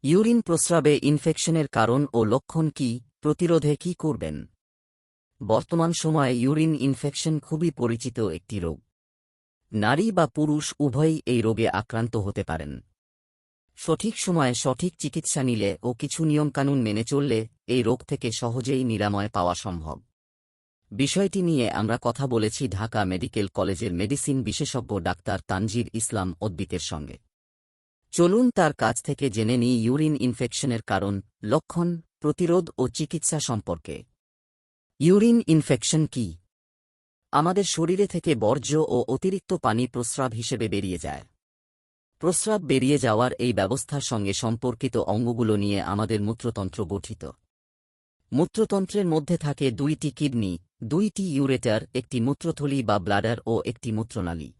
Urine প্রস্রাবে ইনফেকশনের কারণ ও লক্ষণ কি, প্রতিরোধে কি করবেন? বর্তমান সময়ে ইউরিন ইনফেকশন খুবই পরিচিত একটি রোগ। নারী বা পুরুষ উভয়ই এই রোগে আক্রান্ত হতে পারেন। সঠিক সময়ে সঠিক চিকিৎসা নিলে ও কিছু নিয়মকানুন মেনে চললে এই রোগ থেকে সহজেই নিরাময় পাওয়া সম্ভব। বিষয়টি নিয়ে আমরা কথা বলেছি ঢাকা মেডিকেল কলেজের মেডিসিন বিশেষজ্ঞ ডাক্তার তানজির ইসলাম অদ্বিতের সঙ্গে। চলুন তার কাছ থেকে জেনে নিই ইউরিন ইনফেকশনের কারণ, লক্ষণ, প্রতিরোধ ও চিকিৎসা সম্পর্কে। ইউরিন ইনফেকশন কি? আমাদের শরীরে থেকে বর্জ্য ও অতিরিক্ত পানি প্রস্রাব হিসেবে বেরিয়ে যায়। প্রস্রাব বেরিয়ে যাওয়ার এই ব্যবস্থার সঙ্গে সম্পর্কিত অঙ্গগুলো নিয়ে আমাদের মূত্রতন্ত্র গঠিত। মূত্রতন্ত্রের মধ্যে থাকে দুইটি কিডনি, দুইটি ইউরেটার, একটি মূত্রথলি বা ব্লাডার ও একটি মূত্রনালী।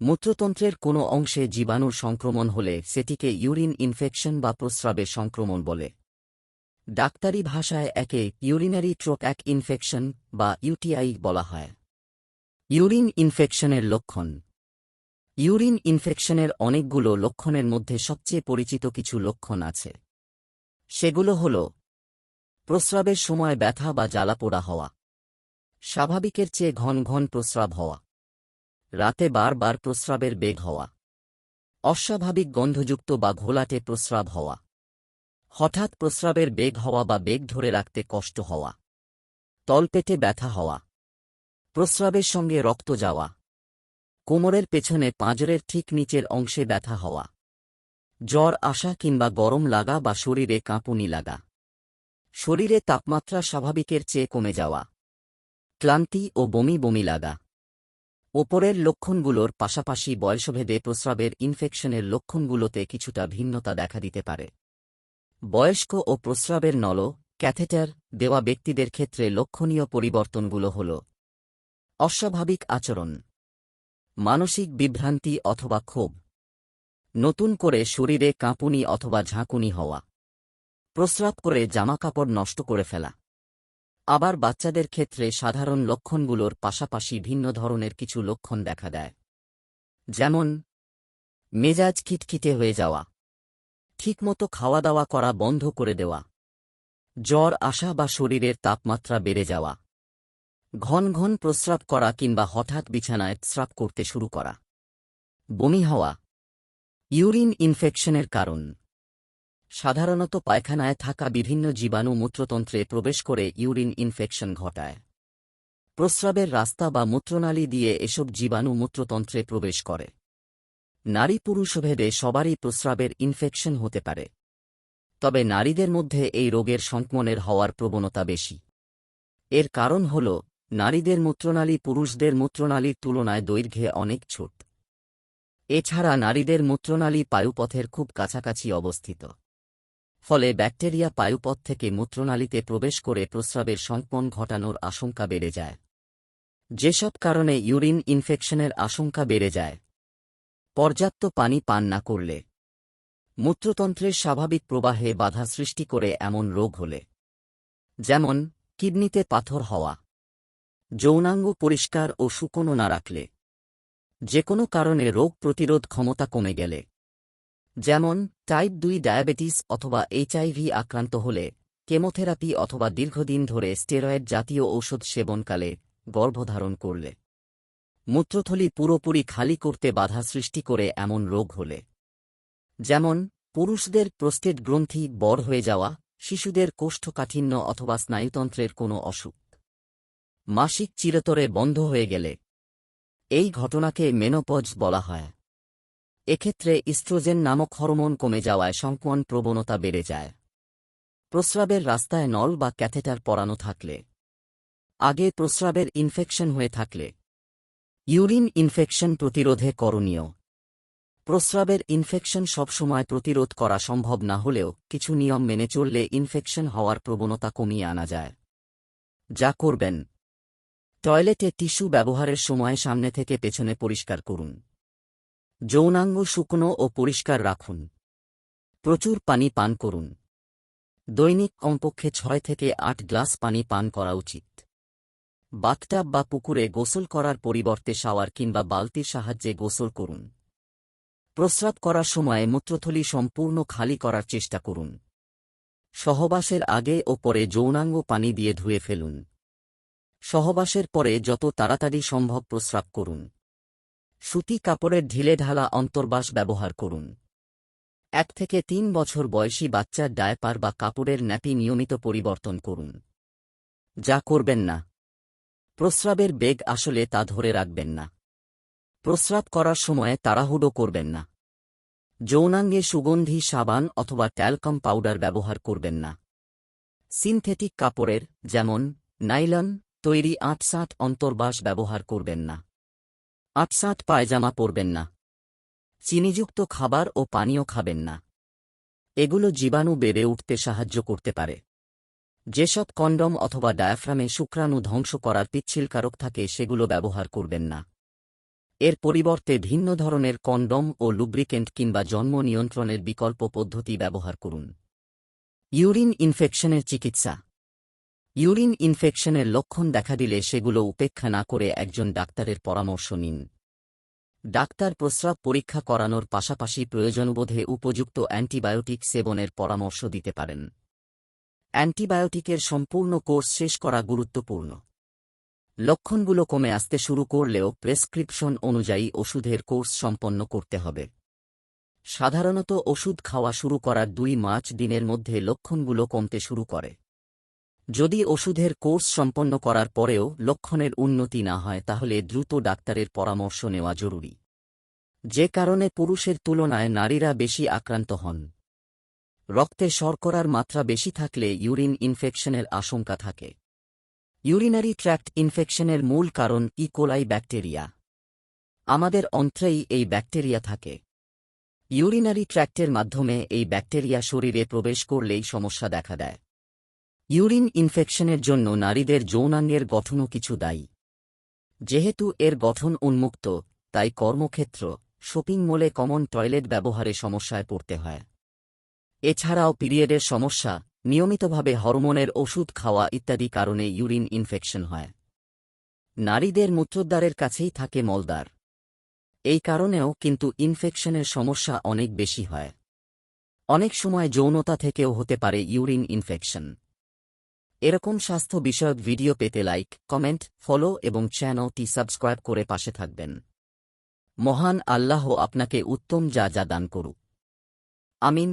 মূত্রতন্ত্রের কোনো অংশে জীবাণুর সংক্রমণ হলে সেটিকে ইউরিন ইনফেকশন বা প্রস্রাবের সংক্রমণ বলে। ডাক্তারি ভাষায় একে ইউরিনারি ট্র্যাক্ট ইনফেকশন বা ইউটিআই বলা হয়। ইউরিন ইনফেকশনের লক্ষণ। ইউরিন ইনফেকশনের অনেকগুলো লক্ষণের মধ্যে সবচেয়ে পরিচিত কিছু লক্ষণ আছে। সেগুলো হল: প্রস্রাবের সময় ব্যথা বা জ্বালাপোড়া হওয়া, স্বাভাবিকের চেয়ে ঘন ঘন প্রস্রাব হওয়া, রাতে বারবার প্রস্রাবের বেগ হওয়া, অস্বাভাবিক গন্ধযুক্ত বা ঘোলাটে প্রস্রাব হওয়া, হঠাৎ প্রস্রাবের বেগ হওয়া বা বেগ ধরে রাখতে কষ্ট হওয়া, তলপেটে ব্যথা হওয়া, প্রস্রাবের সঙ্গে রক্ত যাওয়া, কোমরের পেছনে পাঁজরের ঠিক নিচের অংশে ব্যথা হওয়া, জ্বর আসা কিংবা গরম লাগা বা শরীরে কাঁপুনি লাগা, শরীরে তাপমাত্রা স্বাভাবিকের চেয়ে কমে যাওয়া, ক্লান্তি ও বমি বমি লাগা। ওপরের লক্ষণগুলোর পাশাপাশি বয়সভেদে প্রস্রাবের ইনফেকশনের লক্ষণগুলোতে কিছুটা ভিন্নতা দেখা দিতে পারে। বয়স্ক ও প্রস্রাবের নল ক্যাথেটার দেওয়া ব্যক্তিদের ক্ষেত্রে লক্ষণীয় পরিবর্তনগুলো হল: অস্বাভাবিক আচরণ, মানসিক বিভ্রান্তি অথবা ক্ষোভ, নতুন করে শরীরে কাঁপুনি অথবা ঝাঁকুনি হওয়া, প্রস্রাব করে জামাকাপড় নষ্ট করে ফেলা। আবার বাচ্চাদের ক্ষেত্রে সাধারণ লক্ষণগুলোর পাশাপাশি ভিন্ন ধরনের কিছু লক্ষণ দেখা দেয়, যেমন মেজাজ খিটখিটে হয়ে যাওয়া, ঠিকমতো খাওয়া দাওয়া করা বন্ধ করে দেওয়া, জ্বর আসা বা শরীরের তাপমাত্রা বেড়ে যাওয়া, ঘন ঘন প্রস্রাব করা কিংবা হঠাৎ বিছানায় স্রাব করতে শুরু করা, বমি হওয়া। ইউরিন ইনফেকশনের কারণ। সাধারণত পায়খানায় থাকা বিভিন্ন জীবাণু মূত্রতন্ত্রে প্রবেশ করে ইউরিন ইনফেকশন ঘটায়। প্রস্রাবের রাস্তা বা মূত্রনালী দিয়ে এসব জীবাণু মূত্রতন্ত্রে প্রবেশ করে। নারী পুরুষভেদে সবারই প্রস্রাবের ইনফেকশন হতে পারে, তবে নারীদের মধ্যে এই রোগের সংক্রমণের হওয়ার প্রবণতা বেশি। এর কারণ হল নারীদের মূত্রনালী পুরুষদের মূত্রনালীর তুলনায় দৈর্ঘ্যে অনেক ছোট। এছাড়া নারীদের মূত্রনালী পায়ুপথের খুব কাছাকাছি অবস্থিত। ফলে ব্যাকটেরিয়া পায়ুপথ থেকে মূত্রনালীতে প্রবেশ করে প্রস্রাবের সংক্রমণ ঘটানোর আশঙ্কা বেড়ে যায়। যেসব কারণে ইউরিন ইনফেকশনের আশঙ্কা বেড়ে যায়: পর্যাপ্ত পানি পান না করলে, মূত্রতন্ত্রের স্বাভাবিক প্রবাহে বাধা সৃষ্টি করে এমন রোগ হলে, যেমন কিডনিতে পাথর হওয়া, যৌনাঙ্গ পরিষ্কার ও শুকনো না রাখলে, যে কোনো কারণে রোগ প্রতিরোধ ক্ষমতা কমে গেলে, যেমন টাইপ 2 ডায়াবেটিস অথবা এইচআইভি আক্রান্ত হলে, কেমোথেরাপি অথবা দীর্ঘদিন ধরে স্টেরয়েড জাতীয় ঔষধ সেবনকালে, গর্ভধারণ করলে, মূত্রথলি পুরোপুরি খালি করতে বাধা সৃষ্টি করে এমন রোগ হলে, যেমন পুরুষদের প্রোস্টেট গ্রন্থি বড় হয়ে যাওয়া, শিশুদের কোষ্ঠকাঠিন্য অথবা স্নায়ুতন্ত্রের কোনো অসুখ, মাসিক চিরতরে বন্ধ হয়ে গেলে। এই ঘটনাকে মেনোপজ বলা হয়। এক্ষেত্রে ইস্ট্রোজেন নামক হরমোন কমে যাওয়ায় সংক্রমণ প্রবণতা বেড়ে যায়। প্রস্রাবের রাস্তায় নল বা ক্যাথেটার পরানো থাকলে, আগে প্রস্রাবের ইনফেকশন হয়ে থাকলে। ইউরিন ইনফেকশন প্রতিরোধে করণীয়। প্রস্রাবের ইনফেকশন সবসময় প্রতিরোধ করা সম্ভব না হলেও কিছু নিয়ম মেনে চললে ইনফেকশন হওয়ার প্রবণতা কমিয়ে আনা যায়। যা করবেন: টয়লেটে টিস্যু ব্যবহারের সময় সামনে থেকে পেছনে পরিষ্কার করুন। যৌনাঙ্গ শুকনো ও পরিষ্কার রাখুন। প্রচুর পানি পান করুন। দৈনিক কমপক্ষে 6 থেকে 8 গ্লাস পানি পান করা উচিত। বাথটাব বা পুকুরে গোসল করার পরিবর্তে শাওয়ার কিংবা বালতির সাহায্যে গোসল করুন। প্রস্রাব করার সময় মূত্রথলি সম্পূর্ণ খালি করার চেষ্টা করুন। সহবাসের আগে ও পরে যৌনাঙ্গ পানি দিয়ে ধুয়ে ফেলুন। সহবাসের পরে যত তাড়াতাড়ি সম্ভব প্রস্রাব করুন। সুতি কাপড়ের ঢিলেঢালা অন্তর্বাস ব্যবহার করুন। 1 থেকে 3 বছর বয়সী বাচ্চার ডায়পার বা কাপড়ের ন্যাপি নিয়মিত পরিবর্তন করুন। যা করবেন না, প্রস্রাবের বেগ আসলে তা ধরে রাখবেন না। প্রস্রাব করার সময় তাড়াহুড়ো করবেন না। যৌনাঙ্গে সুগন্ধি সাবান অথবা ট্যালকাম পাউডার ব্যবহার করবেন না। সিনথেটিক কাপড়ের, যেমন নাইলন তৈরি আঁটসাঁট অন্তর্বাস ব্যবহার করবেন না। আঁটসাঁট পায়জামা পরবেন না। চিনিযুক্ত খাবার ও পানীয় খাবেন না। এগুলো জীবাণু বেড়ে উঠতে সাহায্য করতে পারে। যেসব কন্ডম অথবা ডায়াফ্রামে শুক্রাণু ধ্বংস করার পিচ্ছিলকারক থাকে সেগুলো ব্যবহার করবেন না। এর পরিবর্তে ভিন্ন ধরনের কন্ডম ও লুব্রিকেন্ট কিংবা জন্ম নিয়ন্ত্রণের বিকল্প পদ্ধতি ব্যবহার করুন। ইউরিন ইনফেকশনের চিকিৎসা। ইউরিন ইনফেকশনের লক্ষণ দেখা দিলে সেগুলো উপেক্ষা না করে একজন ডাক্তারের পরামর্শ নিন। ডাক্তার প্রস্রাব পরীক্ষা করানোর পাশাপাশি প্রয়োজনবোধে উপযুক্ত অ্যান্টিবায়োটিক সেবনের পরামর্শ দিতে পারেন। অ্যান্টিবায়োটিকের সম্পূর্ণ কোর্স শেষ করা গুরুত্বপূর্ণ। লক্ষণগুলো কমে আসতে শুরু করলেও প্রেসক্রিপশন অনুযায়ী ওষুধের কোর্স সম্পন্ন করতে হবে। সাধারণত ওষুধ খাওয়া শুরু করার 2 দিনের মধ্যে লক্ষণগুলো কমতে শুরু করে। যদি ওষুধের কোর্স সম্পন্ন করার পরেও লক্ষণের উন্নতি না হয় তাহলে দ্রুত ডাক্তারের পরামর্শ নেওয়া জরুরি। যে কারণে পুরুষের তুলনায় নারীরা বেশি আক্রান্ত হন। রক্তে শর্করার মাত্রা বেশি থাকলে ইউরিন ইনফেকশনের আশঙ্কা থাকে। ইউরিনারি ট্র্যাক্ট ইনফেকশনের মূল কারণ ইকোলাই ব্যাকটেরিয়া। আমাদের অন্ত্রেই এই ব্যাকটেরিয়া থাকে। ইউরিনারি ট্র্যাক্টের মাধ্যমে এই ব্যাকটেরিয়া শরীরে প্রবেশ করলেই সমস্যা দেখা দেয়। ইউরিন ইনফেকশনের জন্য নারীদের যৌনাঙ্গের গঠনও কিছু দায়ী। যেহেতু এর গঠন উন্মুক্ত, তাই কর্মক্ষেত্র, শপিং মলে কমন টয়লেট ব্যবহারে সমস্যায় পড়তে হয়। এছাড়াও পিরিয়ডের সমস্যা, নিয়মিতভাবে হরমোনের ওষুধ খাওয়া ইত্যাদি কারণে ইউরিন ইনফেকশন হয়। নারীদের মূত্রদ্বারের কাছেই থাকে মলদ্বার। এই কারণেও কিন্তু ইনফেকশনের সমস্যা অনেক বেশি হয়। অনেক সময় যৌনতা থেকেও হতে পারে ইউরিন ইনফেকশন। এরকম স্বাস্থ্য বিষয়ক ভিডিও পেতে লাইক, কমেন্ট, ফলো এবং চ্যানেলটি সাবস্ক্রাইব করে পাশে থাকবেন। মহান আল্লাহ আপনাকে উত্তম যা দান করুক। আমিন।